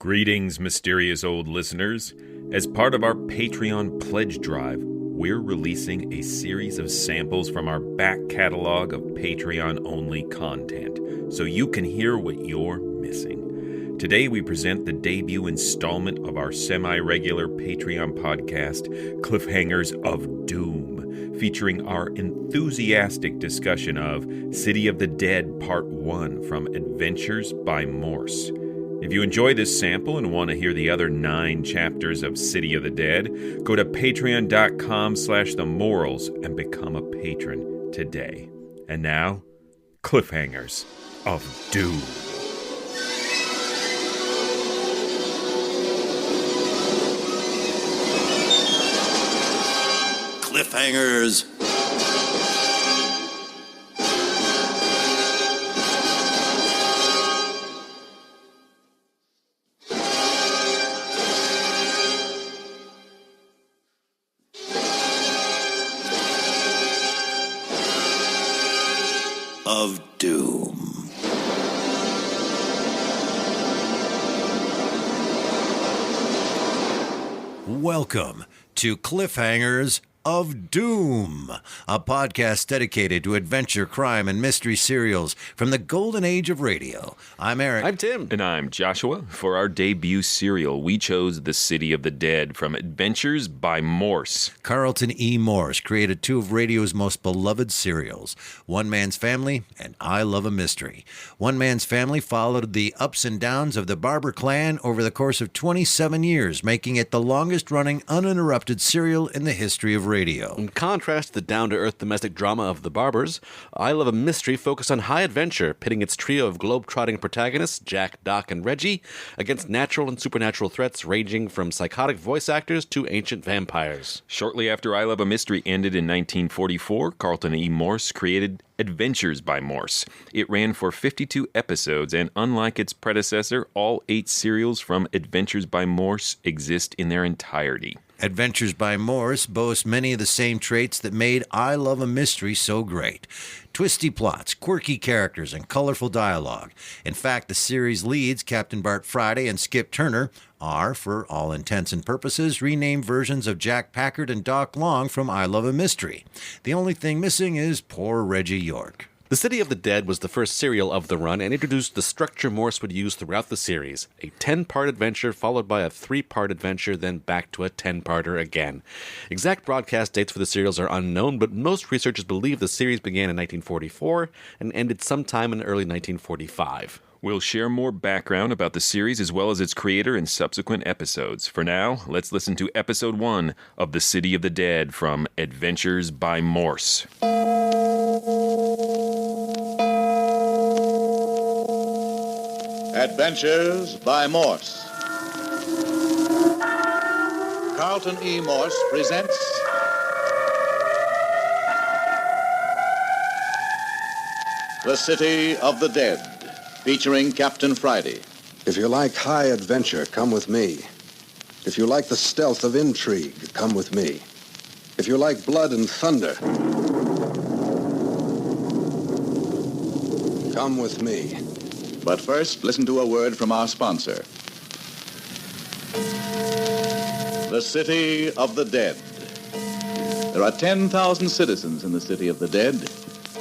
Greetings, mysterious old listeners. As part of our Patreon pledge drive, we're releasing a series of samples from our back catalog of Patreon-only content, so you can hear what you're missing. Today we present the debut installment of our semi-regular Patreon podcast, Cliffhangers of Doom, featuring our enthusiastic discussion of City of the Dead Part 1 from Adventures by Morse. If you enjoy this sample and want to hear the other 9 chapters of City of the Dead, go to patreon.com/themorals and become a patron today. And now, Cliffhangers of Doom. Cliffhangers of Doom. Welcome to Cliffhangers of Doom, a podcast dedicated to adventure, crime, and mystery serials from the golden age of radio. I'm Eric. I'm Tim. And I'm Joshua. For our debut serial, we chose The City of the Dead from Adventures by Morse. Carlton E. Morse created 2 of radio's most beloved serials, One Man's Family and I Love a Mystery. One Man's Family followed the ups and downs of the Barber clan over the course of 27 years, making it the longest-running uninterrupted serial in the history of radio. In contrast to the down-to-earth domestic drama of The Barbers, I Love a Mystery focused on high adventure, pitting its trio of globe-trotting protagonists, Jack, Doc, and Reggie, against natural and supernatural threats ranging from psychotic voice actors to ancient vampires. Shortly after I Love a Mystery ended in 1944, Carlton E. Morse created Adventures by Morse. It ran for 52 episodes, and unlike its predecessor, all 8 serials from Adventures by Morse exist in their entirety. Adventures by Morse boasts many of the same traits that made I Love a Mystery so great. Twisty plots, quirky characters, and colorful dialogue. In fact, the series leads, Captain Bart Friday and Skip Turner, are, for all intents and purposes, renamed versions of Jack Packard and Doc Long from I Love a Mystery. The only thing missing is poor Reggie York. The City of the Dead was the first serial of the run and introduced the structure Morse would use throughout the series. A 10-part adventure followed by a 3-part adventure, then back to a 10-parter again. Exact broadcast dates for the serials are unknown, but most researchers believe the series began in 1944 and ended sometime in early 1945. We'll share more background about the series as well as its creator in subsequent episodes. For now, let's listen to Episode 1 of The City of the Dead from Adventures by Morse. Adventures by Morse. Carlton E. Morse presents The City of the Dead, featuring Captain Friday. If you like high adventure, come with me. If you like the stealth of intrigue, come with me. If you like blood and thunder, come with me. But first, listen to a word from our sponsor. The City of the Dead. There are 10,000 citizens in the City of the Dead,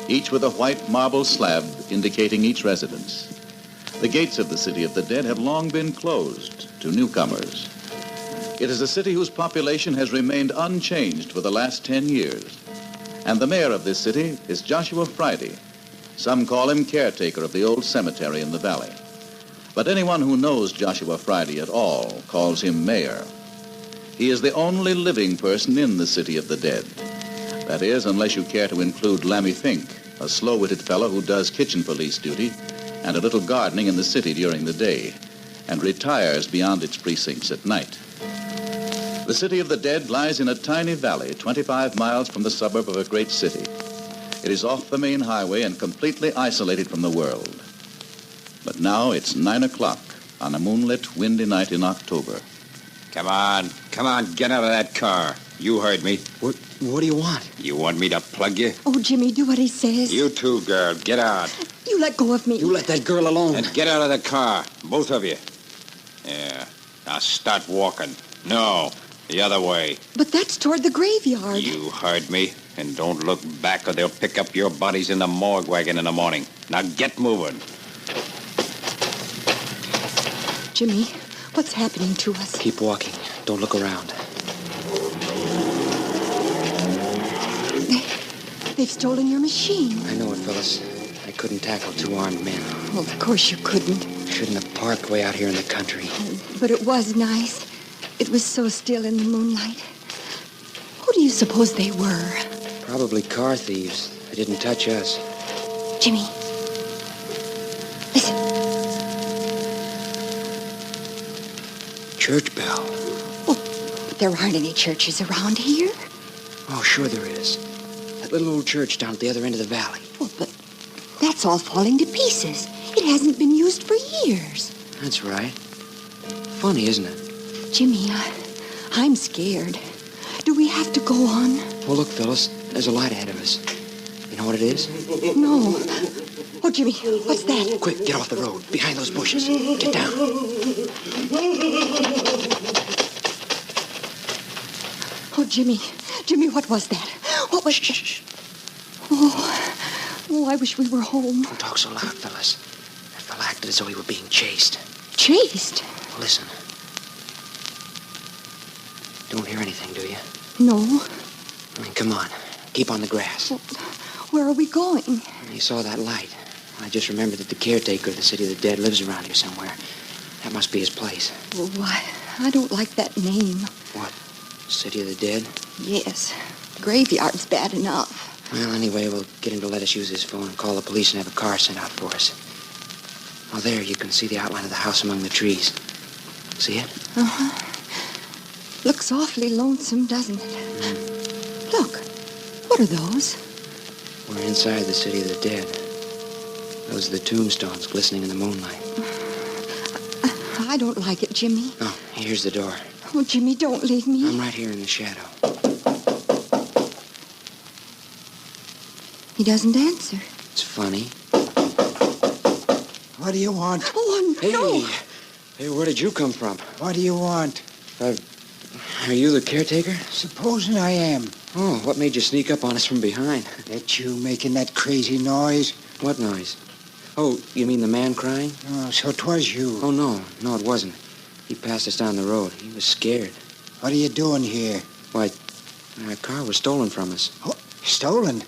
each with a white marble slab indicating each residence. The gates of the City of the Dead have long been closed to newcomers. It is a city whose population has remained unchanged for the last 10 years. And the mayor of this city is Joshua Friday. Some call him caretaker of the old cemetery in the valley. But anyone who knows Joshua Friday at all calls him mayor. He is the only living person in the City of the Dead. That is, unless you care to include Lammy Fink, a slow-witted fellow who does kitchen police duty and a little gardening in the city during the day, and retires beyond its precincts at night. The City of the Dead lies in a tiny valley 25 miles from the suburb of a great city. It is off the main highway and completely isolated from the world. But now it's 9 o'clock on a moonlit, windy night in October. Come on, get out of that car. You heard me. What do you want? You want me to plug you? Oh, Jimmy, do what he says. You too, girl. Get out. You let go of me. You let that girl alone. And get out of the car, both of you. Yeah. Now start walking. No, the other way. But that's toward the graveyard. You heard me. And don't look back or they'll pick up your bodies in the morgue wagon in the morning. Now get moving. Jimmy, what's happening to us? Keep walking. Don't look around. They've stolen your machine. I know it, Phyllis. I couldn't tackle two armed men. Well, of course you couldn't. Shouldn't have parked way out here in the country. But it was nice. It was so still in the moonlight. Who do you suppose they were? Probably car thieves. They didn't touch us. Jimmy, listen. Church bell. Well, but there aren't any churches around here. Oh, sure there is. That little old church down at the other end of the valley. Well, but that's all falling to pieces. It hasn't been used for years. That's right. Funny, isn't it? Jimmy, I'm scared. Do we have to go on? Oh, look, Phyllis. There's a light ahead of us. You know what it is? No. Oh, Jimmy, what's that? Quick, get off the road. Behind those bushes. Get down. Oh, Jimmy. Jimmy, what was that? What was... Shh. Oh, I wish we were home. Don't talk so loud, Phyllis. That fella acted as though he were being chased. Chased? Listen. Don't hear anything, do you? No. I mean, come on. Keep on the grass. Well, where are we going? You saw that light. I just remembered that the caretaker of the City of the Dead lives around here somewhere. That must be his place. Oh, I don't like that name. What? City of the Dead? Yes. Graveyard's bad enough. Well, anyway, we'll get him to let us use his phone and call the police and have a car sent out for us. Oh, there, you can see the outline of the house among the trees. See it? Uh-huh. Looks awfully lonesome, doesn't it? Look. What are those? We're inside the City of the Dead. Those are the tombstones glistening in the moonlight. I don't like it, Jimmy. Oh, here's the door. Oh, Jimmy, don't leave me. I'm right here in the shadow. He doesn't answer. It's funny. What do you want? Oh, Hey! no. Hey, where did you come from? What do you want? Are you the caretaker? Supposing I am. Oh, what made you sneak up on us from behind? That you making that crazy noise? What noise? Oh, you mean the man crying? Oh, so 'twas you. Oh, no, it wasn't. He passed us down the road. He was scared. What are you doing here? Why, our car was stolen from us. Oh, stolen?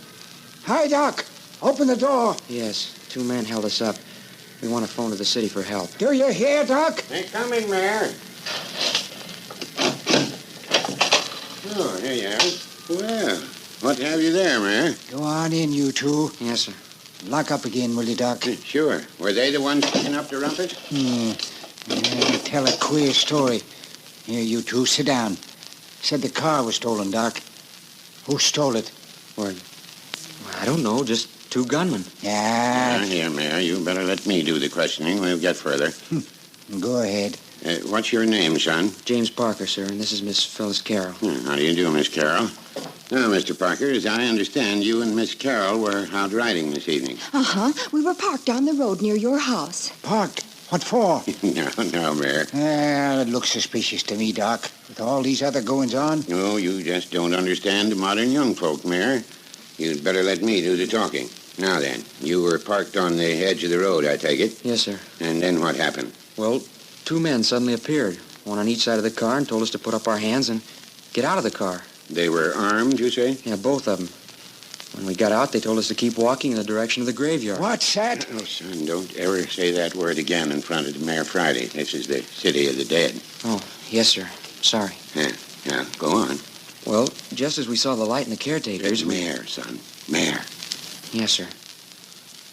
Hi, Doc. Open the door. Yes, two men held us up. We want to phone to the city for help. Do you hear, Doc? They're coming, Mayor. Oh, here you are. Well, what have you there, Mayor? Go on in, you two. Yes, sir. Lock up again, will you, Doc? Sure. Were they the ones picking up the rumpus? Yeah, tell a queer story. Here, you two, sit down. Said the car was stolen, Doc. Who stole it? Well, I don't know, just two gunmen. Yeah, Here, Mayor, you better let me do the questioning. We'll get further. go ahead. What's your name, son? James Parker, sir, and this is Miss Phyllis Carroll. How do you do, Miss Carroll? Now, Mr. Parker, as I understand, you and Miss Carroll were out riding this evening. Uh-huh. We were parked down the road near your house. Parked? What for? No, Mayor. It looks suspicious to me, Doc. With all these other goings on. No, you just don't understand the modern young folk, Mayor. You'd better let me do the talking. Now then, you were parked on the edge of the road, I take it? Yes, sir. And then what happened? Well, two men suddenly appeared, one on each side of the car, and told us to put up our hands and get out of the car. They were armed, you say? Yeah, both of them. When we got out, they told us to keep walking in the direction of the graveyard. What's that? Oh, son, don't ever say that word again in front of the Mayor Friday. This is the City of the Dead. Oh, yes, sir. Sorry. Yeah, go on. Well, just as we saw the light in the caretaker's... It's Mayor, son. Mayor. Yes, sir.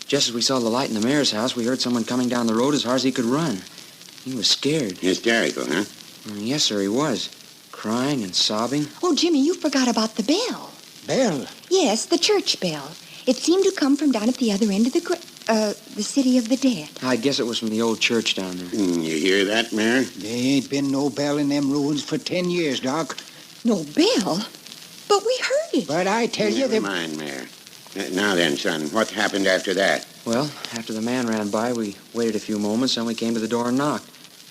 Just as we saw the light in the mayor's house, we heard someone coming down the road as hard as he could run. He was scared. Hysterical, huh? Yes, sir, he was. Crying and sobbing. Oh, Jimmy, you forgot about the bell. Bell? Yes, the church bell. It seemed to come from down at the other end of the City of the Dead. I guess it was from the old church down there. You hear that, Mayor? There ain't been no bell in them ruins for 10 years, Doc. No bell? But we heard it. But I tell you, Never mind, Mayor. Now then, son, what happened after that? Well, after the man ran by, we waited a few moments, and we came to the door and knocked.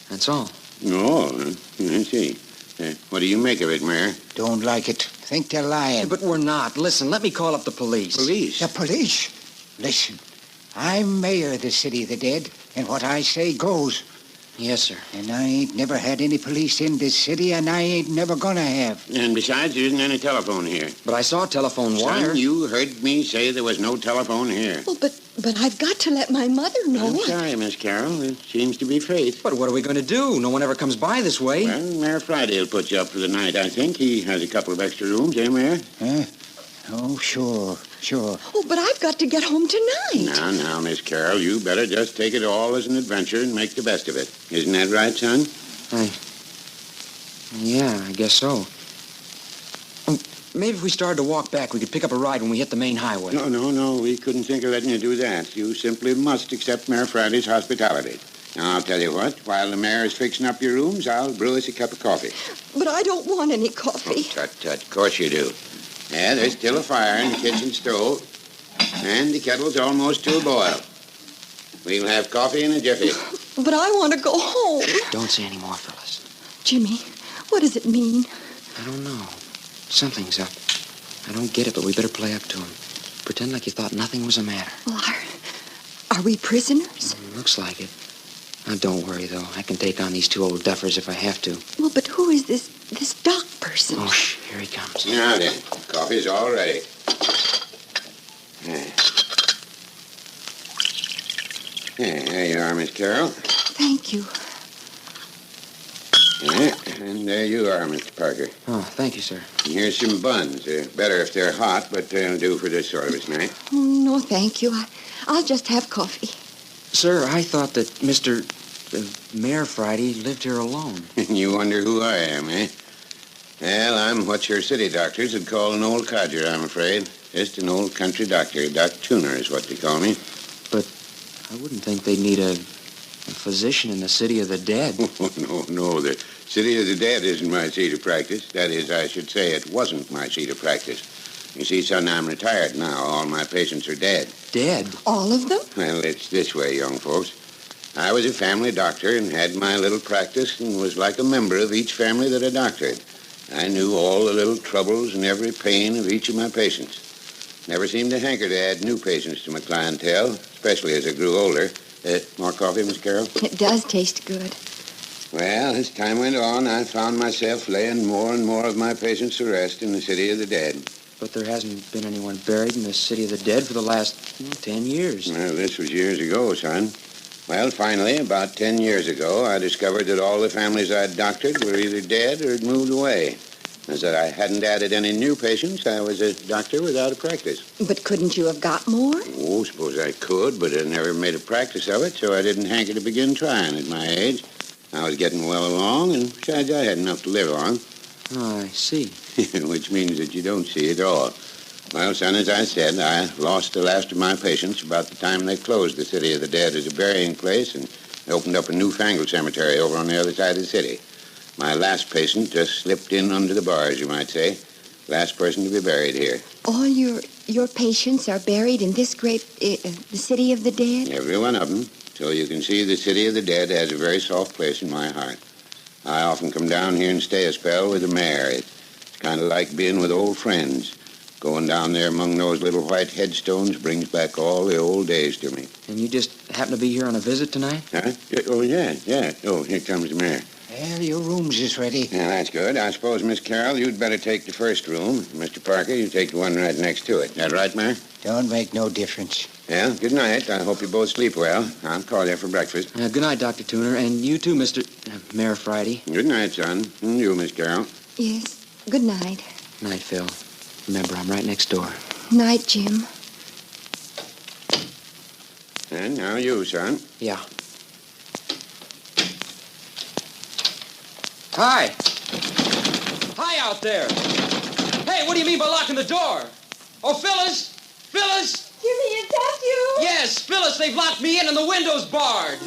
That's all. Oh, I see. What do you make of it, Mayor? Don't like it. Think they're lying. But we're not. Listen, let me call up the police. Police? The police? Listen, I'm mayor of the City of the Dead, and what I say goes. Yes, sir. And I ain't never had any police in this city, and I ain't never gonna have. And besides, there isn't any telephone here. But I saw a telephone wire. Son, you heard me say there was no telephone here. Well, but I've got to let my mother know. I'm sorry, Miss Carroll. It seems to be fate. But what are we going to do? No one ever comes by this way. Well, Mayor Friday will put you up for the night, I think. He has a couple of extra rooms, eh, Mayor? Huh? Oh, sure. Oh, but I've got to get home tonight. Now, Miss Carroll, you better just take it all as an adventure and make the best of it. Isn't that right, son? Yeah, I guess so. Maybe if we started to walk back, we could pick up a ride when we hit the main highway. No. We couldn't think of letting you do that. You simply must accept Mayor Friday's hospitality. Now, I'll tell you what. While the mayor is fixing up your rooms, I'll brew us a cup of coffee. But I don't want any coffee. Oh, tut. Of course you do. Yeah, there's still a fire in the kitchen stove, and the kettle's almost to a boil. We'll have coffee in a jiffy. But I want to go home. Don't say any more, Phyllis. Jimmy, what does it mean? I don't know. Something's up. I don't get it, but we better play up to him. Pretend like you thought nothing was the matter. Well, are we prisoners? Looks like it. Now, don't worry, though. I can take on these two old duffers if I have to. Well, but who is this doc person? Oh, shh. Here he comes. Now then, coffee's all ready. There you are, Miss Carroll. Thank you. Yeah, and there you are, Mr. Parker. Oh, thank you, sir. And here's some buns. They're better if they're hot, but they'll do for this sort of a night. Oh, no, thank you. I'll just have coffee. Sir, I thought that Mr. Mayor Friday lived here alone. You wonder who I am, eh? Well, I'm what your city doctors would call an old codger, I'm afraid. Just an old country doctor. Doc Tuner is what they call me. But I wouldn't think they'd need a physician in the City of the Dead. Oh, no. The City of the Dead isn't my seat of practice. That is, I should say it wasn't my seat of practice. You see, son, I'm retired now. All my patients are dead. Dead? All of them? Well, it's this way, young folks. I was a family doctor and had my little practice and was like a member of each family that I doctored. I knew all the little troubles and every pain of each of my patients. Never seemed to hanker to add new patients to my clientele, especially as I grew older. More coffee, Miss Carroll? It does taste good. Well, as time went on, I found myself laying more and more of my patients to rest in the City of the Dead. But there hasn't been anyone buried in the City of the Dead for the last 10 years. Well, this was years ago, son. Well, finally, about 10 years ago, I discovered that all the families I'd doctored were either dead or had moved away. As that I hadn't added any new patients, I was a doctor without a practice. But couldn't you have got more? Oh, suppose I could, but I never made a practice of it, so I didn't hanker to begin trying at my age. I was getting well along, and besides, I had enough to live on. Oh, I see. Which means that you don't see at all. Well, son, as I said, I lost the last of my patients about the time they closed the City of the Dead as a burying place and opened up a newfangled cemetery over on the other side of the city. My last patient just slipped in under the bars, you might say. Last person to be buried here. All your patients are buried in this great, the City of the Dead? Every one of them. So you can see the City of the Dead has a very soft place in my heart. I often come down here and stay a spell with the mayor. It's kind of like being with old friends. Going down there among those little white headstones brings back all the old days to me. And you just happen to be here on a visit tonight? Huh? Oh, yeah. Oh, here comes the mayor. Well, your rooms is ready. Yeah, that's good. I suppose, Miss Carroll, you'd better take the first room. Mr. Parker, you take the one right next to it. That right, Mayor? Don't make no difference. Well, good night. I hope you both sleep well. I'll call you for breakfast. Good night, Dr. Tuner, and you too, Mr. Mayor Friday. Good night, son. And you, Miss Carroll. Yes. Good night. Night, Phil. Remember, I'm right next door. Night, Jim. And now you, son. Yeah. Hi. Hi out there. Hey, what do you mean by locking the door? Oh, Phyllis! Phyllis! Jimmy, is that you? Yes, Phyllis, they've locked me in and the window's barred.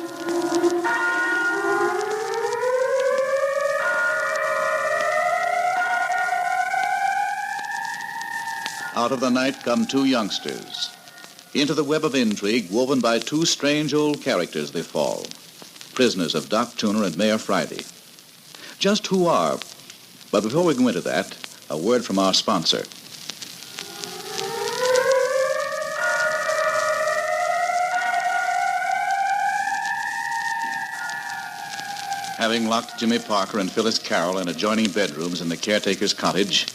Out of the night come two youngsters. Into the web of intrigue woven by two strange old characters they fall. Prisoners of Doc Tuner and Mayor Friday. Just who are? But before we go into that, a word from our sponsor. Having locked Jimmy Parker and Phyllis Carroll in adjoining bedrooms in the caretaker's cottage,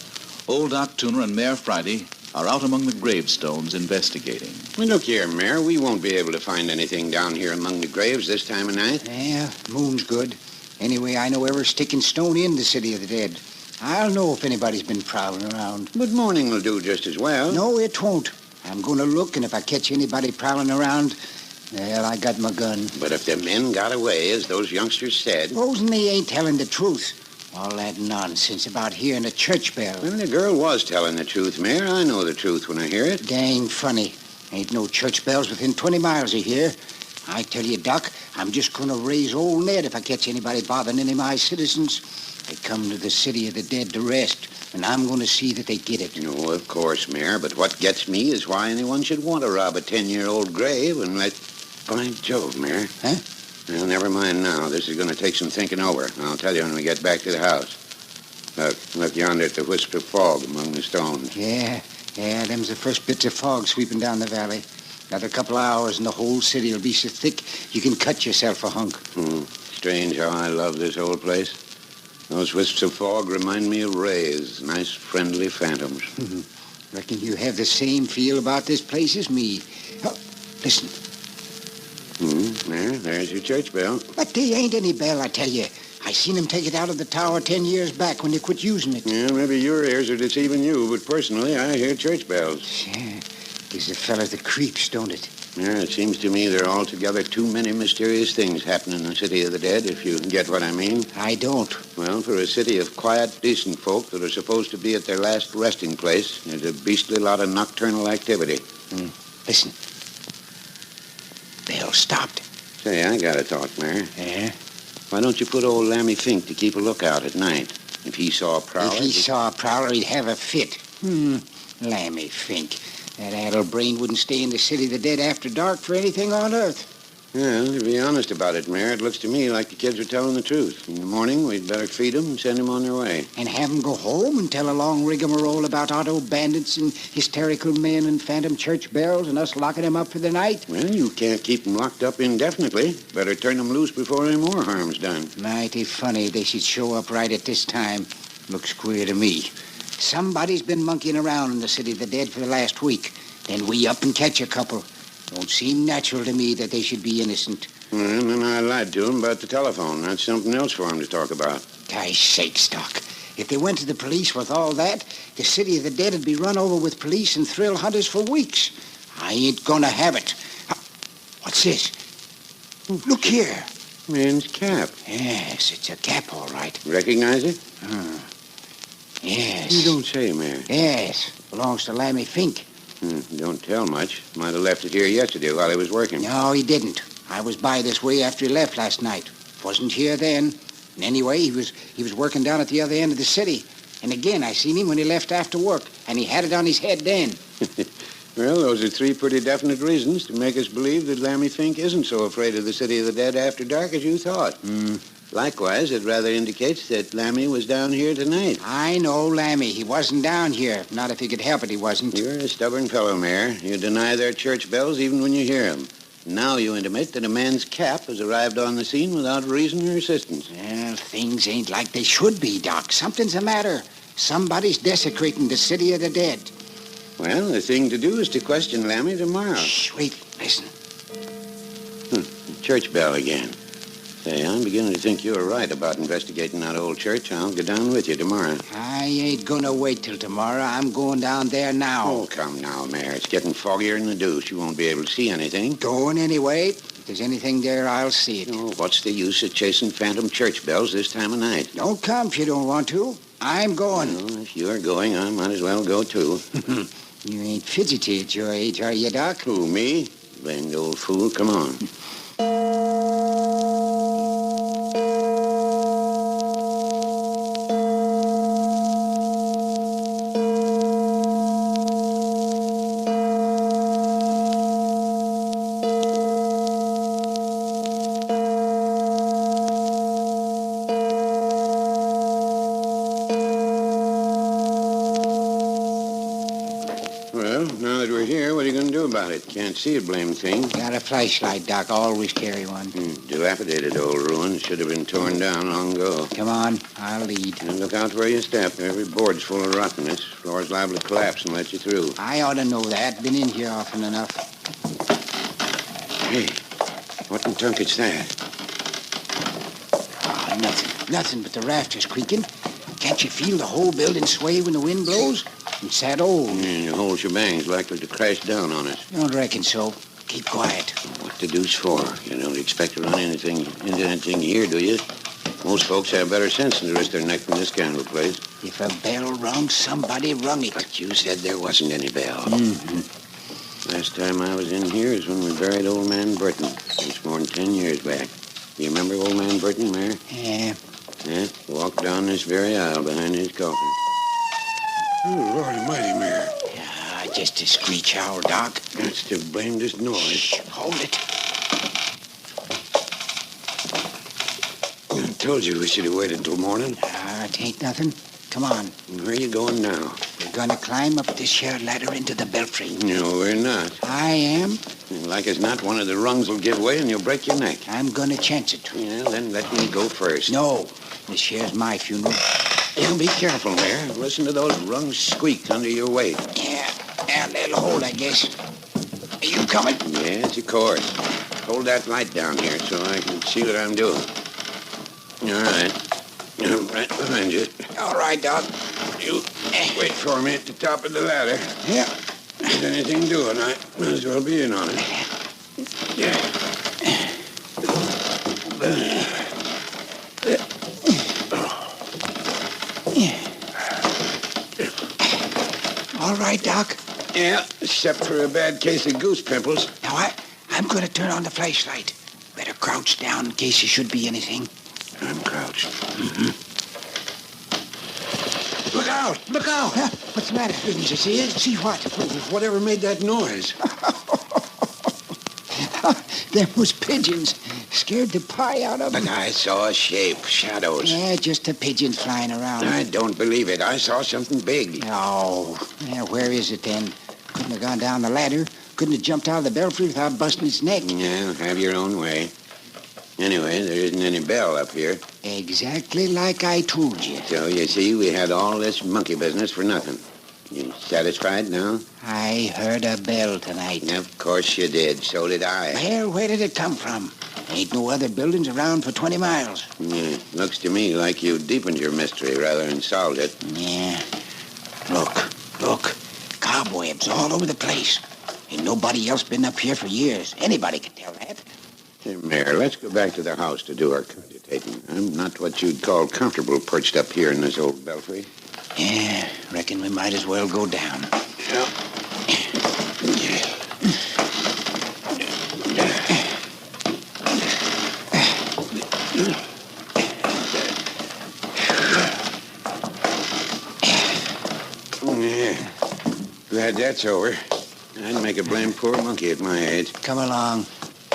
Old Doc Tooner and Mayor Friday are out among the gravestones investigating. Well, look here, Mayor. We won't be able to find anything down here among the graves this time of night. Yeah, moon's good. Anyway, I know every stick and stone in the city of the dead. I'll know if anybody's been prowling around. But morning will do just as well. No, it won't. I'm going to look, and if I catch anybody prowling around, well, I got my gun. But if the men got away, as those youngsters said... Supposing they ain't telling the truth. All that nonsense about hearing a church bell. Well, the girl was telling the truth, Mayor. I know the truth when I hear it. Dang funny. Ain't no church bells within 20 miles of here. I tell you, Doc, I'm just going to raise old Ned if I catch anybody bothering any of my citizens. They come to the city of the dead to rest, and I'm going to see that they get it. No, of course, Mayor, but what gets me is why anyone should want to rob a 10-year-old grave and let... By Jove, Mayor. Huh? Well, never mind now. This is going to take some thinking over. I'll tell you when we get back to the house. Look yonder at the wisp of fog among the stones. Yeah, them's the first bits of fog sweeping down the valley. Another couple of hours and the whole city will be so thick you can cut yourself a hunk. Strange how I love this old place. Those wisps of fog remind me of rays, nice friendly phantoms. Reckon you have the same feel about this place as me. Oh, listen. There's your church bell. But they ain't any bell, I tell you. I seen them take it out of the tower 10 years back when they quit using it. Yeah, maybe your ears are deceiving you, but personally, I hear church bells. Yeah, gives the fella the creeps, don't it? Yeah, it seems to me there are altogether too many mysterious things happening in the city of the dead, if you get what I mean. I don't. Well, for a city of quiet, decent folk that are supposed to be at their last resting place, there's a beastly lot of nocturnal activity. Listen. Bell stopped. Say, I got a thought, Mayor. Yeah? Why don't you put old Lammy Fink to keep a lookout at night? If he saw a prowler... If he saw a prowler, he'd have a fit. Lammy Fink. That addle-brain wouldn't stay in the city of the dead after dark for anything on earth. Well, to be honest about it, Mayor, it looks to me like the kids are telling the truth. In the morning, we'd better feed them and send them on their way. And have them go home and tell a long rigmarole about auto bandits and hysterical men and phantom church bells and us locking them up for the night? Well, you can't keep them locked up indefinitely. Better turn them loose before any more harm's done. Mighty funny they should show up right at this time. Looks queer to me. Somebody's been monkeying around in the city of the dead for the last week. Then we up and catch a couple. Don't seem natural to me that they should be innocent. Well, and then I lied to him about the telephone. That's something else for him to talk about. Gosh sakes, Doc. If they went to the police with all that, the city of the dead would be run over with police and thrill hunters for weeks. I ain't gonna have it. What's this? Look here. Man's cap. Yes, it's a cap, all right. Recognize it? Yes. You don't say, Mayor. Yes. Belongs to Lammy Fink. Don't tell much. Might have left it here yesterday while he was working. No, he didn't. I was by this way after he left last night. Wasn't here then. And anyway, he was working down at the other end of the city. And again, I seen him when he left after work, and he had it on his head then. Well, those are three pretty definite reasons to make us believe that Lammy Fink isn't so afraid of the city of the dead after dark as you thought. Likewise, it rather indicates that Lammy was down here tonight. I know Lammy. He wasn't down here. Not if he could help it, he wasn't. You're a stubborn fellow, Mayor. You deny their church bells even when you hear them. Now you intimate that a man's cap has arrived on the scene without reason or assistance. Well, things ain't like they should be, Doc. Something's the matter. Somebody's desecrating the city of the dead. Well, the thing to do is to question Lammy tomorrow. Shh, wait. Listen. Church bell again. Say, I'm beginning to think you're right about investigating that old church. I'll go down with you tomorrow. I ain't gonna wait till tomorrow. I'm going down there now. Oh, come now, Mayor. It's getting foggier than the deuce. You won't be able to see anything. Going anyway. If there's anything there, I'll see it. Oh, what's the use of chasing phantom church bells this time of night? Don't come if you don't want to. I'm going. Well, if you're going, I might as well go, too. You ain't fidgety at your age, are you, Doc? Who, me? Blamed old fool. Come on. here. What are you going to do about it? Can't see a blame thing. Got a flashlight, Doc. Always carry one. Dilapidated old ruin. Should have been torn down long ago. Come on, I'll lead. And look out where you step. Every board's full of rottenness. Floor's liable to collapse and let you through. I ought to know that. Been in here often enough. Hey, what in tunket's that? Oh, nothing but the rafters creaking. Can't you feel the whole building sway when the wind blows? It's that old. The whole shebang's likely to crash down on us. Don't reckon so. Keep quiet. What the deuce for? You don't expect to run into anything here, do you? Most folks have better sense than to risk their neck from this kind of a place. If a bell rung, somebody rung it. But you said there wasn't any bell. Mm-hmm. Last time I was in here is when we buried old man Burton. It's more than 10 years back. You remember old man Burton, Mayor? Yeah. Yeah, walked down this very aisle behind his coffin. Oh, Lord almighty, Mayor. Just a screech owl, Doc. That's the blamedest noise. Shh, hold it. I told you we should have waited until morning. It ain't nothing. Come on. Where are you going now? We're gonna climb up this here ladder into the belfry. No, we're not. I am. Like as not, one of the rungs will give way and you'll break your neck. I'm gonna chance it. Yeah, then let me go first. No. This here's my funeral. You be careful, Mayor. Listen to those rungs squeak under your weight. Yeah, they'll hold, I guess. Are you coming? Yes, of course. Hold that light down here so I can see what I'm doing. All right. I'm right behind you. All right, Doc. You wait for me at the top of the ladder. Yeah. If there's anything doing, I might as well be in on it. Yeah. All right, Doc. Yeah, except for a bad case of goose pimples. Now, I'm going to turn on the flashlight. Better crouch down in case there should be anything. I'm crouched. Mm-hmm. Look out! Look out! What's the matter? Didn't you see it? See what? Whatever made that noise? Them was pigeons. Scared the pie out of them. But I saw a shape, shadows. Yeah, just the pigeons flying around. I don't believe it. I saw something big. Oh. Yeah, where is it then? Couldn't have gone down the ladder. Couldn't have jumped out of the belfry without busting its neck. Yeah, have your own way. Anyway, there isn't any bell up here. Exactly like I told you. So, you see, we had all this monkey business for nothing. You satisfied now? I heard a bell tonight. Of course you did. So did I. Well, where did it come from? Ain't no other buildings around for 20 miles. Yeah, looks to me like you deepened your mystery rather than solved it. Yeah. Look. Cobwebs all over the place. Ain't nobody else been up here for years. Anybody can tell that. Hey, Mayor, let's go back to the house to do our cogitating. I'm not what you'd call comfortable perched up here in this old belfry. Yeah, reckon we might as well go down. Yeah. Glad that's over. I'd make a blame poor monkey at my age. Come along.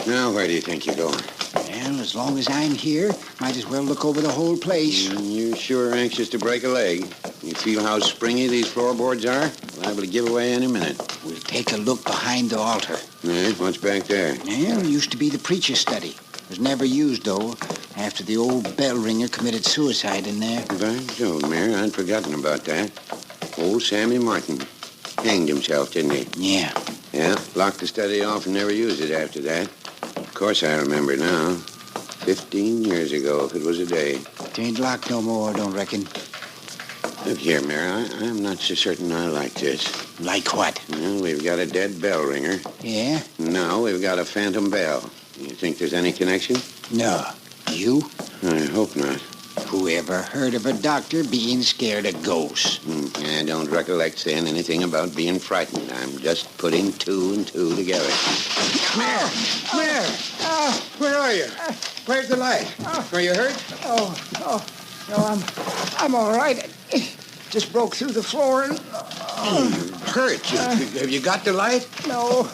Now, where do you think you're going? Well, as long as I'm here, might as well look over the whole place. You sure anxious to break a leg. You feel how springy these floorboards are? Liable to give away any minute. We'll take a look behind the altar. Yeah, what's back there? Well, it used to be the preacher's study. It was never used, though, after the old bell ringer committed suicide in there. By Jove, Mayor, I'd forgotten about that. Old Sammy Martin. Hanged himself, didn't he? Yeah. Yeah, locked the study off and never used it after that. Of course I remember now. 15 years ago, if it was a day. It ain't locked no more, don't reckon. Look here, Mayor, I'm not so certain I like this. Like what? Well, we've got a dead bell ringer. Yeah? Now we've got a phantom bell. You think there's any connection? No. You? I hope not. Whoever heard of a doctor being scared of ghosts? I don't recollect saying anything about being frightened. I'm just putting two and two together. Mayor! Where are you? Where's the light? Are you hurt? No, I'm all right. Just broke through the floor and... Hurt? Have you got the light? No,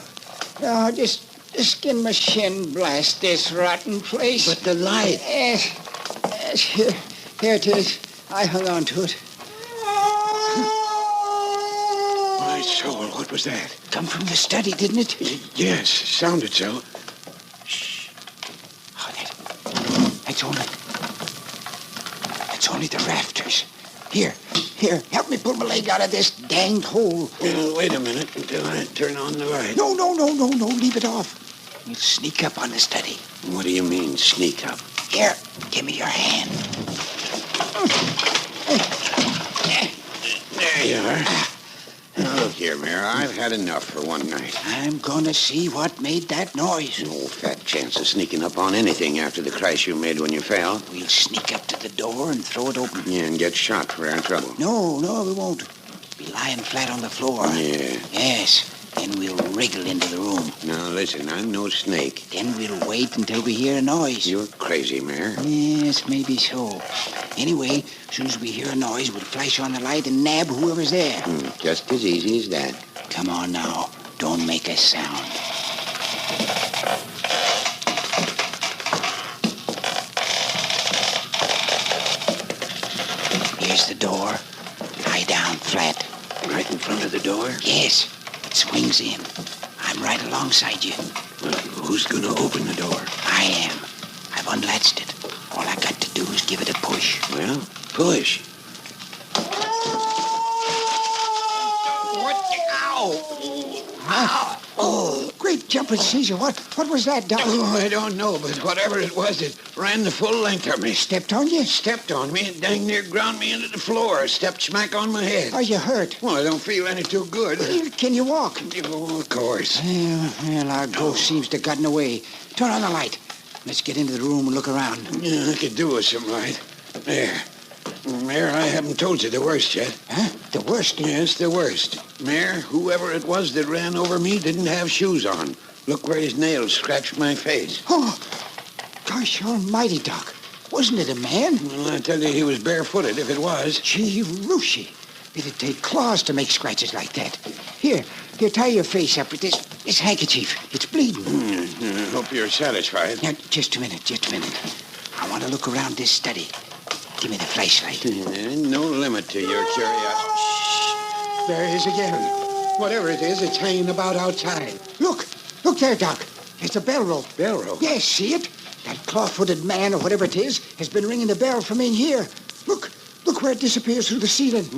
just skin my shin blast this rotten place. But the light... Yes, here it is. I hung on to it. My soul, what was that? Come from the study, didn't it? Yes, sounded so. Oh, that's only the rafters. Here, help me pull my leg out of this danged hole. Well, wait a minute until I turn on the light. No, leave it off. We'll sneak up on the study. What do you mean, sneak up? Here, give me your hand. There you are. Now, look here, Mayor. I've had enough for one night. I'm gonna see what made that noise. No fat chance of sneaking up on anything after the crash you made when you fell. We'll sneak up to the door and throw it open. Yeah, and get shot for our trouble. No, we won't. Be lying flat on the floor. Yeah. Yes. Then we'll wriggle into the room. Now, listen, I'm no snake. Then we'll wait until we hear a noise. You're crazy, Mayor. Yes, maybe so. Anyway, as soon as we hear a noise, we'll flash on the light and nab whoever's there. Just as easy as that. Come on now. Don't make a sound. Here's the door. Lie down flat. Right in front of the door? Yes. It swings in. I'm right alongside you. Well, who's going to open the door? I am. I've unlatched it. All I got to do is give it a push. Well, push. What? Ow! Ow! Oh, great jumping Caesar. What was that, Doc? Oh, I don't know, but whatever it was, it ran the full length of me. Stepped on you? Stepped on me and dang near ground me into the floor. Stepped smack on my head. Are you hurt? Well, I don't feel any too good. Can you walk? Oh, of course. Well, our ghost seems to have gotten away. Turn on the light. Let's get into the room and look around. Yeah, I could do with some light. There. Mayor, I haven't told you the worst yet. Huh? The worst? Yes, the worst. Mayor, whoever it was that ran over me didn't have shoes on. Look where his nails scratched my face. Oh, gosh almighty, Doc. Wasn't it a man? Well, I tell you, he was barefooted if it was. Gee, Rushy. It'd take claws to make scratches like that. Here, tie your face up with this handkerchief. It's bleeding. I hope you're satisfied. Now, just a minute. I want to look around this study. Give me the flashlight. There ain't no limit to your curiosity. Shh. There it is again. Whatever it is, it's hanging about outside. Look there, Doc. There's a bell rope. Bell rope? Yes, see it? That claw-footed man, or whatever it is, has been ringing the bell from in here. Look where it disappears through the ceiling.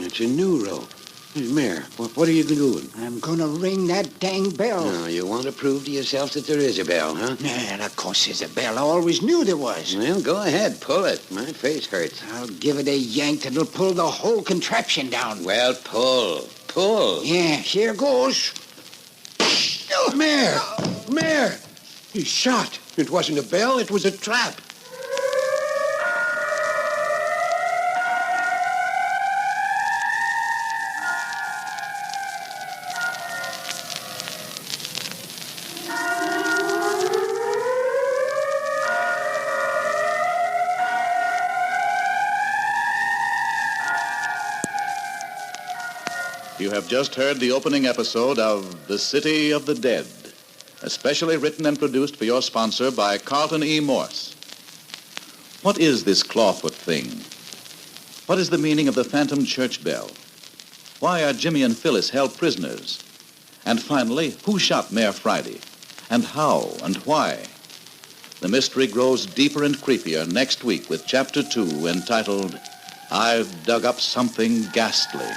It's a new rope. Hey, Mayor, what are you doing? I'm gonna ring that dang bell. No, you want to prove to yourself that there is a bell, huh? Well, of course there's a bell. I always knew there was. Well, go ahead, pull it. My face hurts. I'll give it a yank that'll pull the whole contraption down. Well, pull. Yeah, here goes. Mayor! He's shot. It wasn't a bell, it was a trap. You have just heard the opening episode of The City of the Dead, especially written and produced for your sponsor by Carlton E. Morse. What is this clawfoot thing? What is the meaning of the phantom church bell? Why are Jimmy and Phyllis held prisoners? And finally, who shot Mayor Friday? And how and why? The mystery grows deeper and creepier next week with Chapter 2 entitled, I've Dug Up Something Ghastly.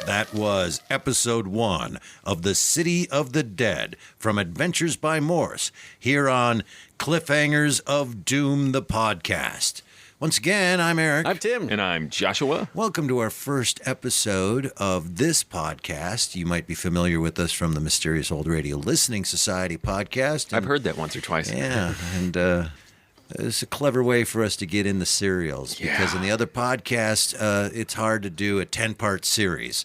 That was episode 1 of The City of the Dead from Adventures by Morse here on Cliffhangers of Doom, the podcast. Once again, I'm Eric. I'm Tim. And I'm Joshua. Welcome to our first episode of this podcast. You might be familiar with us from the Mysterious Old Radio Listening Society podcast. I've heard that once or twice. Yeah, and it's a clever way for us to get in the serials because in the other podcast, it's hard to do a 10-part series.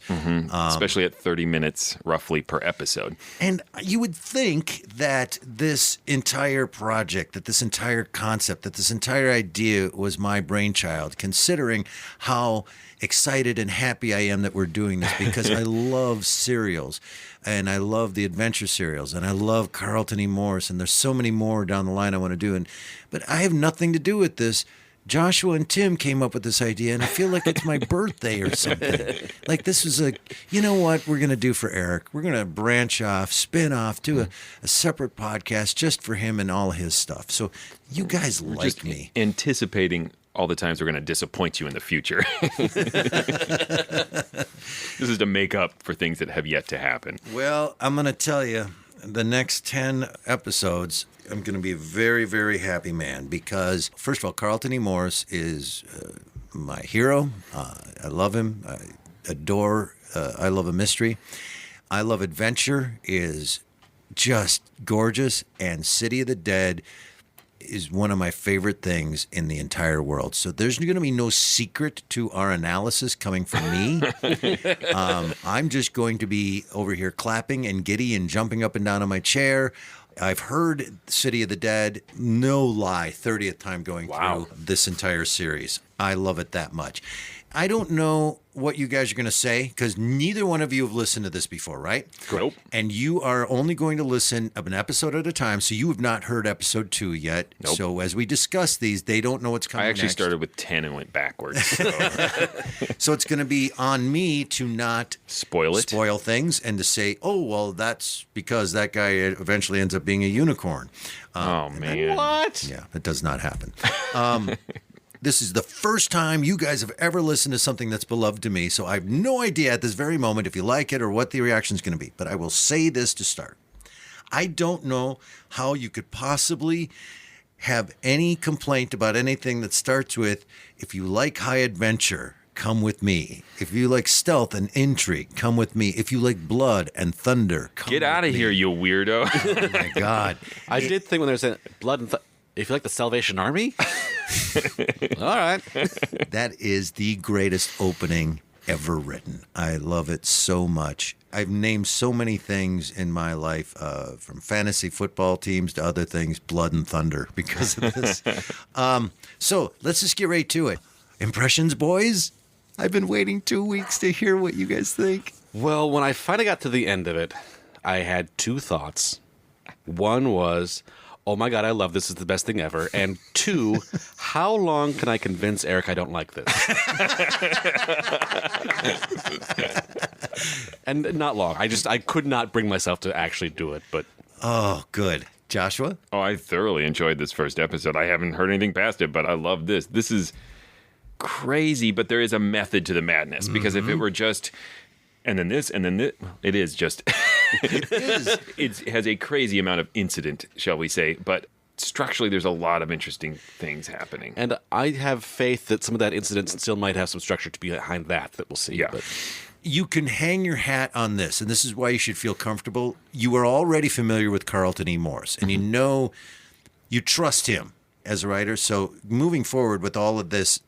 Especially at 30 minutes roughly per episode. And you would think that this entire project, that this entire concept, that this entire idea was my brainchild, considering how excited and happy I am that we're doing this, because I love serials, and I love the adventure serials, and I love Carlton E. Morris, and there's so many more down the line I want to do. But I have nothing to do with this. Joshua and Tim came up with this idea, and I feel like it's my birthday or something. Like this was you know what we're going to do for Eric? We're going to branch off, spin off, do a separate podcast just for him and all his stuff. So you guys like just me. Anticipating all the times we're going to disappoint you in the future. This is to make up for things that have yet to happen. Well, I'm going to tell you, the next 10 episodes, I'm going to be a very, very happy man, because, first of all, Carlton E. Morris is my hero. I love him. I adore I Love a Mystery. I Love Adventure is just gorgeous, and City of the Dead is one of my favorite things in the entire world. So there's going to be no secret to our analysis coming from me. I'm just going to be over here clapping and giddy and jumping up and down on my chair. I've heard City of the Dead, no lie, 30th time going through this entire series. I love it that much. I don't know what you guys are going to say, because neither one of you have listened to this before, right? Nope. And you are only going to listen of an episode at a time, so you have not heard episode 2 yet. Nope. So as we discuss these, they don't know what's coming I actually next. started with 10 and went backwards. So. So it's going to be on me to not Spoil things and to say, oh, well, that's because that guy eventually ends up being a unicorn. Oh, man. What? Yeah, it does not happen. This is the first time you guys have ever listened to something that's beloved to me, so I have no idea at this very moment if you like it or what the reaction is going to be. But I will say this to start. I don't know how you could possibly have any complaint about anything that starts with, if you like high adventure, come with me. If you like stealth and intrigue, come with me. If you like blood and thunder, come Get out of with here, me. you weirdo. Oh, my God. I did think when there's blood and if you like the Salvation Army, all right. That is the greatest opening ever written. I love it so much. I've named so many things in my life, from fantasy football teams to other things, blood and thunder, because of this. So let's just get right to it. Impressions, boys? I've been waiting 2 weeks to hear what you guys think. Well, when I finally got to the end of it, I had two thoughts. One was, oh my God, I love this. It's the best thing ever. And two, how long can I convince Eric I don't like this? And not long. I could not bring myself to actually do it, but... Oh, good. Joshua? Oh, I thoroughly enjoyed this first episode. I haven't heard anything past it, but I love this. This is crazy, but there is a method to the madness. Because if it were just, and then this, it is just... It is. It has a crazy amount of incident, shall we say, but structurally there's a lot of interesting things happening. And I have faith that some of that incident still might have some structure to be behind that we'll see. Yeah. But You can hang your hat on this, and this is why you should feel comfortable. You are already familiar with Carlton E. Morris, and you know you trust him as a writer. So moving forward with all of this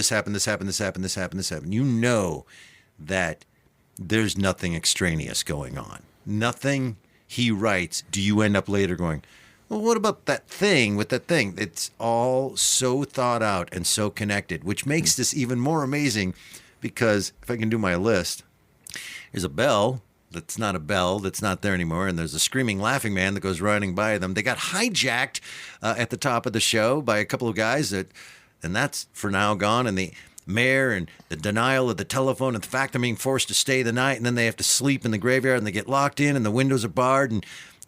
happened, this happened, this happened, this happened, this happened, you know that there's nothing extraneous going on. Nothing he writes, do you end up later going, well, what about that thing with that thing? It's all so thought out and so connected, which makes this even more amazing because if I can do my list, there's a bell that's not a bell that's not there anymore, and there's a screaming, laughing man that goes running by them. They got hijacked at the top of the show by a couple of guys, and that's for now gone, and the mayor and the denial of the telephone and the fact they're being forced to stay the night, and then they have to sleep in the graveyard and they get locked in and the windows are barred and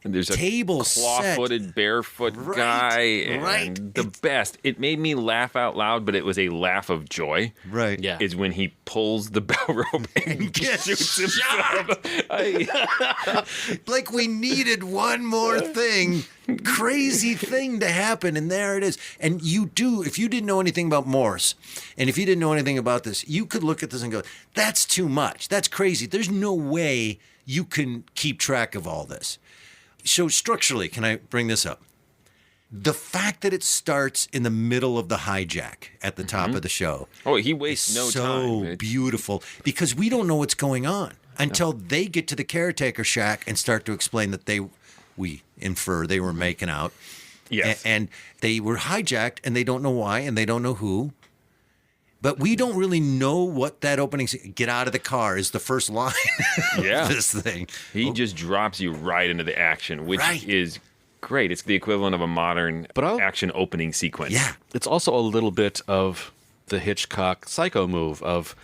there's a table claw-footed, barefoot guy, and the best. It made me laugh out loud, but it was a laugh of joy. Right. yeah. Is when he pulls the bell rope and shoots himself. Like we needed one more thing, crazy thing to happen, and there it is. And you do, if you didn't know anything about Morse, and if you didn't know anything about this, you could look at this and go, that's too much. That's crazy. There's no way you can keep track of all this. So structurally, can I bring this up? The fact that it starts in the middle of the hijack at the top of the show. Oh, he wastes no time. So beautiful, because we don't know what's going on until they get to the caretaker shack and start to explain that we infer they were making out. Yes. And they were hijacked and they don't know why and they don't know who. But we don't really know what that opening get out of the car is the first line of this thing. He just drops you right into the action, which is great. It's the equivalent of a modern action opening sequence. Yeah. It's also a little bit of the Hitchcock Psycho move of,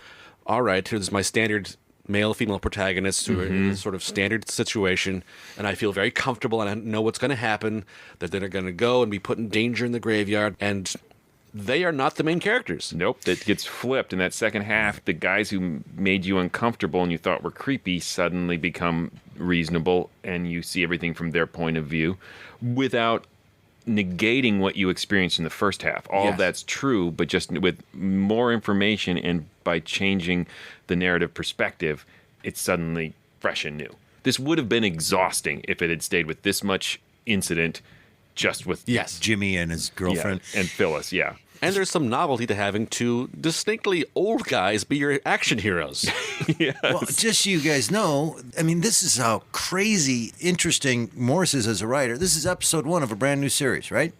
all right, here's my standard male-female protagonists who are in a sort of standard situation, and I feel very comfortable, and I know what's going to happen, that they're going to go and be put in danger in the graveyard, and they are not the main characters. Nope, that gets flipped in that second half. The guys who made you uncomfortable and you thought were creepy suddenly become reasonable, and you see everything from their point of view without negating what you experienced in the first half. All of that's true, but just with more information and by changing the narrative perspective, it's suddenly fresh and new. This would have been exhausting if it had stayed with this much incident just with Jimmy and his girlfriend. And Phyllis, And there's some novelty to having two distinctly old guys be your action heroes. Well, just so you guys know, I mean, this is how crazy interesting Morris is as a writer. This is episode 1 of a brand new series, right?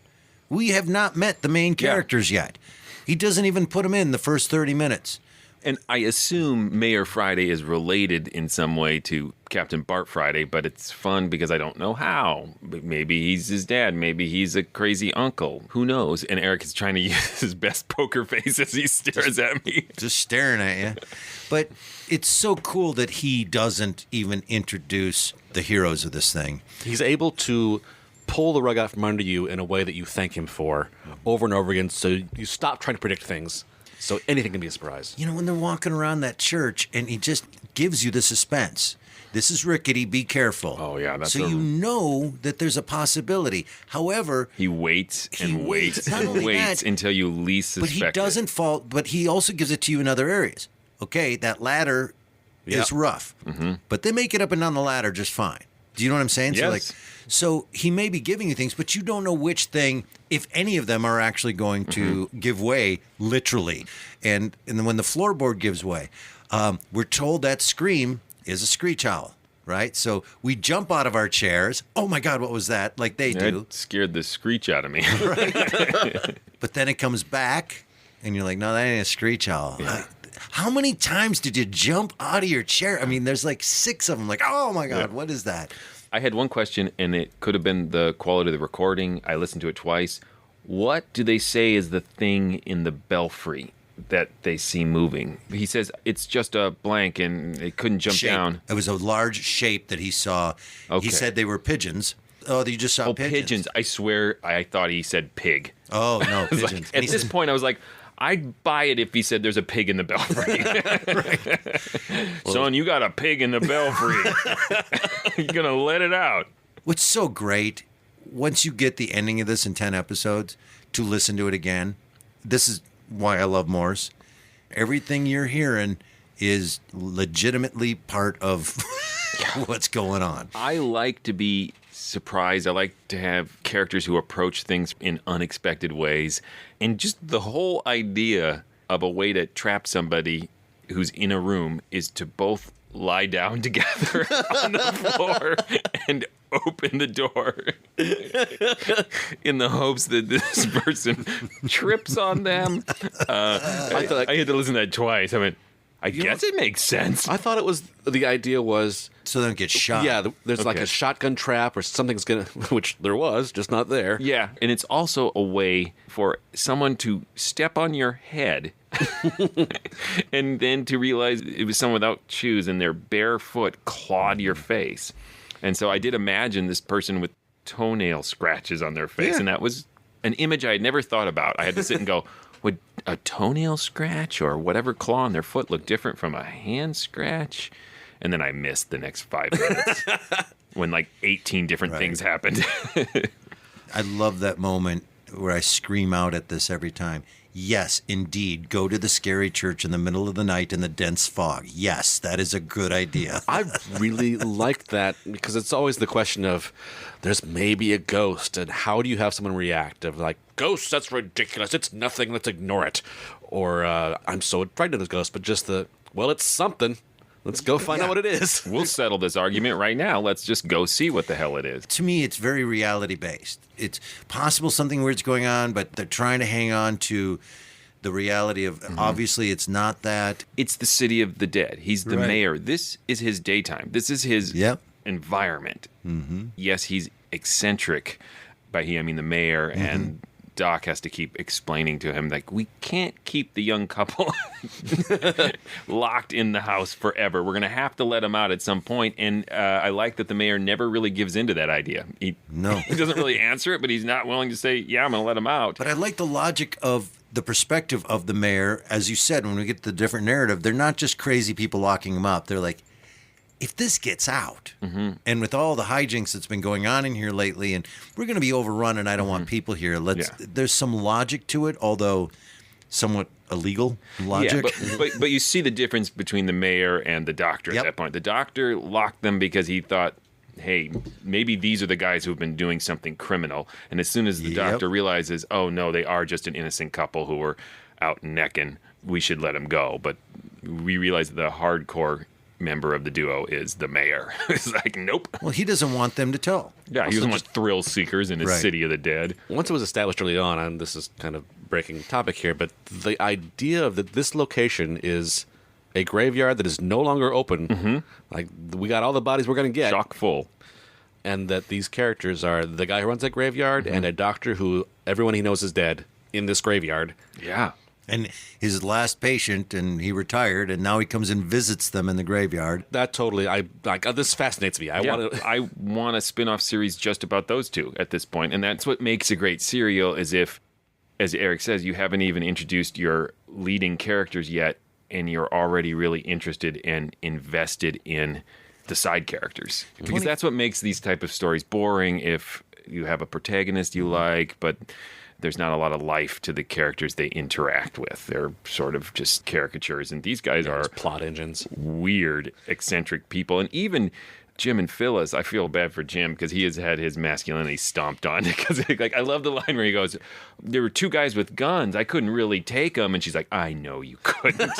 We have not met the main characters yet. He doesn't even put them in the first 30 minutes. And I assume Mayor Friday is related in some way to Captain Bart Friday, but it's fun because I don't know how. Maybe he's his dad. Maybe he's a crazy uncle. Who knows? And Eric is trying to use his best poker face as he stares at me. Just staring at you. But it's so cool that he doesn't even introduce the heroes of this thing. He's able to pull the rug out from under you in a way that you thank him for over and over again, so you stop trying to predict things. So anything can be a surprise. You know, when they're walking around that church and he just gives you the suspense. This is rickety, be careful. Oh, yeah. That's so you know that there's a possibility. However, he waits and waits and waits until you least suspect But he doesn't fall, but he also gives it to you in other areas. Okay, that ladder is rough, but they make it up and down the ladder just fine. Do you know what I'm saying? Yes. So he may be giving you things, but you don't know which thing, if any of them are actually going to give way, literally. And then when the floorboard gives way, we're told that scream is a screech owl, right? So we jump out of our chairs. Oh my God, what was that? Like they do. It scared the screech out of me. But then it comes back, and you're like, no, that ain't a screech owl. Yeah. How many times did you jump out of your chair? I mean, there's like 6 of them. Like, oh my God, what is that? I had one question, and it could have been the quality of the recording. I listened to it twice. What do they say is the thing in the belfry that they see moving? He says it's just a blank, and it couldn't jump down. It was a large shape that he saw. Okay. He said they were pigeons. Oh, you just saw pigeons. I swear I thought he said pig. Oh, no, pigeons. At this point, I was like, I'd buy it if he said there's a pig in the belfry. Son, you got a pig in the belfry. You're going to let it out. What's so great, once you get the ending of this in 10 episodes, to listen to it again, this is why I love Morse. Everything you're hearing is legitimately part of what's going on. I like to be surprised. I like to have characters who approach things in unexpected ways. And just the whole idea of a way to trap somebody who's in a room is to both lie down together on the floor and open the door in the hopes that this person trips on them. I had to listen to that twice. I went, I guess it makes sense. I thought it was, the idea was, so they don't get shot. Yeah, there's like a shotgun trap or something's gonna, which there was, just not there. Yeah, and it's also a way for someone to step on your head and then to realize it was someone without shoes and their bare foot clawed your face. And so I did imagine this person with toenail scratches on their face, and that was an image I had never thought about. I had to sit and go, would a toenail scratch or whatever claw on their foot look different from a hand scratch? And then I missed the next 5 minutes when like 18 different things happened. I love that moment where I scream out at this every time. Yes, indeed. Go to the scary church in the middle of the night in the dense fog. Yes, that is a good idea. I really liked that because it's always the question of there's maybe a ghost and how do you have someone react of like, ghosts, that's ridiculous. It's nothing. Let's ignore it. Or I'm so frightened of ghosts, but just well, it's something. Let's go find out what it is. We'll settle this argument right now. Let's just go see what the hell it is. To me, it's very reality-based. It's possible something weird's going on, but they're trying to hang on to the reality of obviously it's not that. It's the city of the dead. He's the mayor. This is his daytime. This is his environment. Yes, he's eccentric. By he, I mean the mayor, and Doc has to keep explaining to him, like, we can't keep the young couple locked in the house forever. We're going to have to let them out at some point. And I like that the mayor never really gives into that idea. He doesn't really answer it, but he's not willing to say, yeah, I'm going to let them out. But I like the logic of the perspective of the mayor. As you said, when we get to the different narrative, they're not just crazy people locking him up. They're like, if this gets out, and with all the hijinks that's been going on in here lately, and we're going to be overrun, and I don't want people here. There's some logic to it, although somewhat illegal logic. Yeah, but you see the difference between the mayor and the doctor at that point. The doctor locked them because he thought, hey, maybe these are the guys who've been doing something criminal. And as soon as the doctor realizes, oh, no, they are just an innocent couple who were out necking, we should let them go. But we realize the hardcore member of the duo is the mayor. It's like, nope. Well, he doesn't want them to tell. Yeah, he doesn't want thrill seekers in his city of the dead. Once it was established early on, and this is kind of breaking topic here, but the idea of that this location is a graveyard that is no longer open. Like, we got all the bodies we're going to get. Chock full. And that these characters are the guy who runs that graveyard and a doctor who everyone he knows is dead in this graveyard. Yeah. And his last patient, and he retired, and now he comes and visits them in the graveyard. That totally, this fascinates me. I want a spin-off series just about those two at this point, and that's what makes a great serial. Is if, as Eric says, you haven't even introduced your leading characters yet, and you're already really interested and invested in the side characters, because that's what makes these type of stories boring. If you have a protagonist you like, but there's not a lot of life to the characters they interact with. They're sort of just caricatures. And these guys are plot engines, weird, eccentric people. And even Jim and Phyllis, I feel bad for Jim because he has had his masculinity stomped on. Because like, I love the line where he goes, there were two guys with guns. I couldn't really take them. And she's like, I know you couldn't.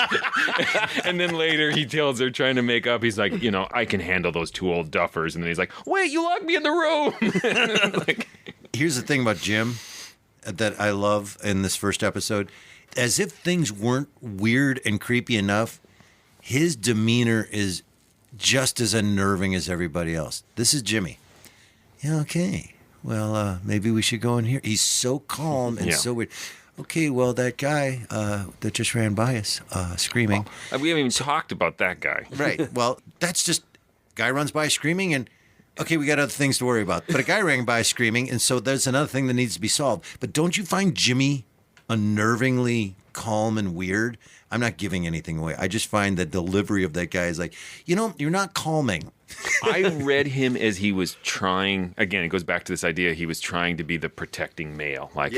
And then later he tells her, trying to make up, he's like, I can handle those two old duffers. And then he's like, wait, you locked me in the room. Like, here's the thing about Jim that I love in this first episode. As if things weren't weird and creepy enough, his demeanor is just as unnerving as everybody else. This is Jimmy. Yeah, okay. Well, maybe we should go in here. He's so calm and so weird. Okay, well, that guy that just ran by us screaming. Well, we haven't even talked about that guy. Right. Well, that's just guy runs by screaming and okay, we got other things to worry about. But a guy ran by screaming, and so there's another thing that needs to be solved. But don't you find Jimmy unnervingly calm and weird? I'm not giving anything away. I just find the delivery of that guy is like, you're not calming. I read him as he was trying, again, it goes back to this idea, he was trying to be the protecting male. Like,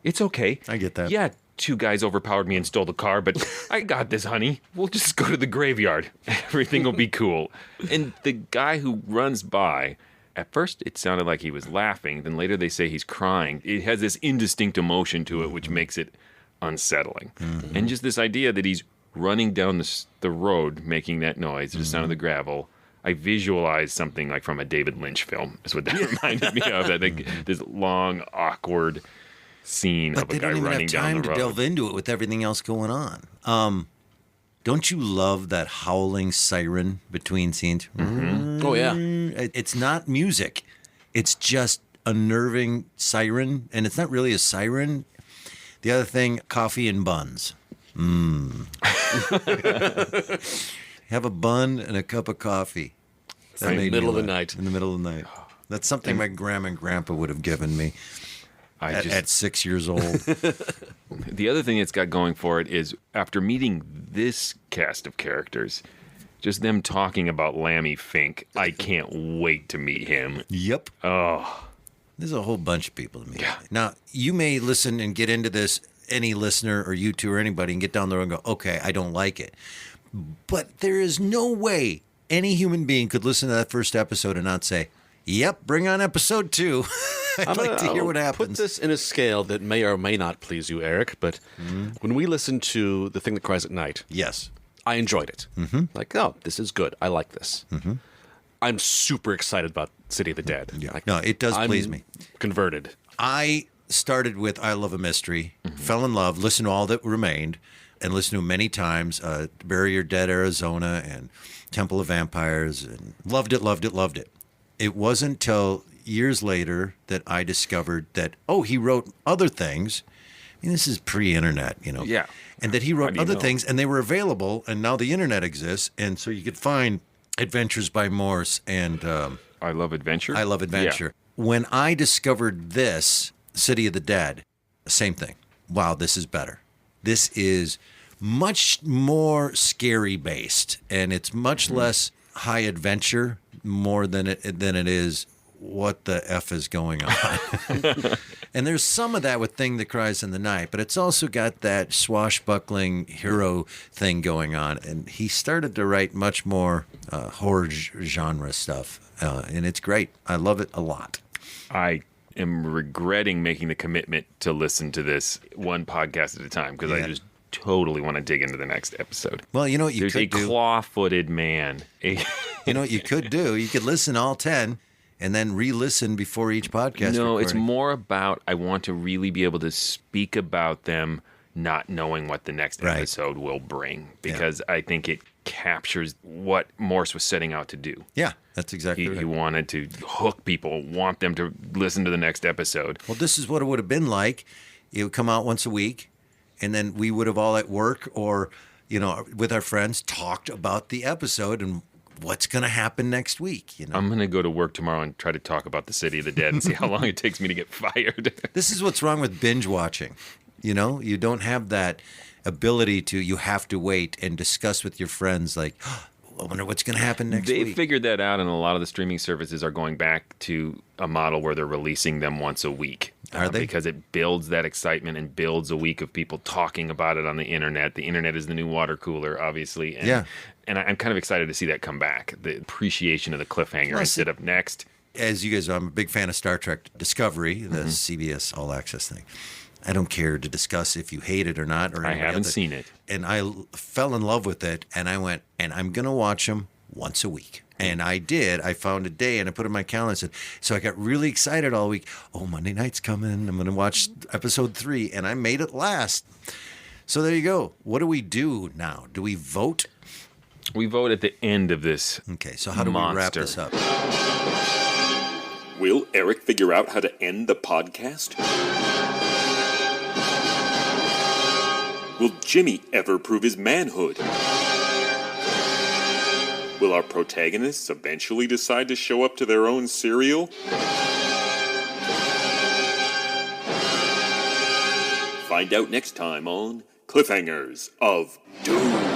it's okay. I get that. Yeah, two guys overpowered me and stole the car, but I got this, honey. We'll just go to the graveyard. Everything will be cool. And the guy who runs by, at first it sounded like he was laughing. Then later they say he's crying. It has this indistinct emotion to it, which makes it unsettling. And just this idea that he's running down the road making that noise, the sound of the gravel. I visualized something like from a David Lynch film. Is what that reminded me of. I think this long, awkward scene of a guy running down the road. But they don't even have time to delve into it with everything else going on. Don't you love that howling siren between scenes? Oh, yeah. It's not music. It's just a nerving siren, and it's not really a siren. The other thing, coffee and buns. Have a bun and a cup of coffee. In the middle of the night. In the middle of the night. That's something my grandma and grandpa would have given me. At 6 years old. The other thing it's got going for it is after meeting this cast of characters, just them talking about Lammy Fink, I can't wait to meet him. Yep. Oh. There's a whole bunch of people to meet. Yeah. Now, you may listen and get into this, any listener or you two or anybody, and get down there and go, okay, I don't like it. But there is no way any human being could listen to that first episode and not say, yep, bring on episode 2. I'd like to hear what happens. Put this in a scale that may or may not please you, Eric, but when we listened to The Thing That Cries at Night, yes, I enjoyed it. Like, oh, this is good. I like this. I'm super excited about City of the Dead. Yeah. Like, no, it does please me. Converted. I started with I Love a Mystery, fell in love, listened to all that remained, and listened to them many times. Bury Your Dead, Arizona, and Temple of Vampires, and loved it. It wasn't till years later that I discovered that, he wrote other things. I mean, this is pre-internet, Yeah. And that he wrote other things, and they were available, and now the internet exists, and so you could find Adventures by Morse and I Love Adventure. I Love Adventure. Yeah. When I discovered this, City of the Dead, same thing. Wow, this is better. This is much more scary based, and it's much less high adventure more than it is what the F is going on. And there's some of that with Thing That Cries in the Night, but it's also got that swashbuckling hero thing going on. And he started to write much more horror genre stuff, and it's great. I love it a lot. I am regretting making the commitment to listen to this one podcast at a time because I just totally want to dig into the next episode. Well, you know what you There's could do? There's a claw-footed man. You know what you could do? You could listen to all 10 and then re-listen before each podcast. No, it's recording. more about I want to really be able to speak about them not knowing what the next episode will bring, because I think it captures what Morse was setting out to do. Yeah, that's exactly right. He wanted to hook people, want them to listen to the next episode. Well, this is what it would have been like. It would come out once a week, and then we would have all at work or, with our friends talked about the episode and what's going to happen next week. I'm going to go to work tomorrow and try to talk about the City of the Dead and see how long it takes me to get fired. This is what's wrong with binge watching. You don't have that ability to, you have to wait and discuss with your friends like, I wonder what's going to happen next week. They figured that out, and a lot of the streaming services are going back to a model where they're releasing them once a week. Are they? Because it builds that excitement and builds a week of people talking about it on the internet. The internet is the new water cooler, obviously. And, and I'm kind of excited to see that come back. The appreciation of the cliffhanger instead of next. As you guys know, I'm a big fan of Star Trek Discovery, the CBS All Access thing. I don't care to discuss if you hate it or not. Or I haven't seen it. And I fell in love with it, and I went, and I'm going to watch them once a week. And I did. I found a day, and I put it in my calendar and said, so I got really excited all week. Oh, Monday night's coming. I'm going to watch episode 3, and I made it last. So there you go. What do we do now? Do we vote? We vote at the end of this. Okay, so how do we wrap this up? Will Eric figure out how to end the podcast? Will Jimmy ever prove his manhood? Will our protagonists eventually decide to show up to their own serial? Find out next time on Cliffhangers of Doom.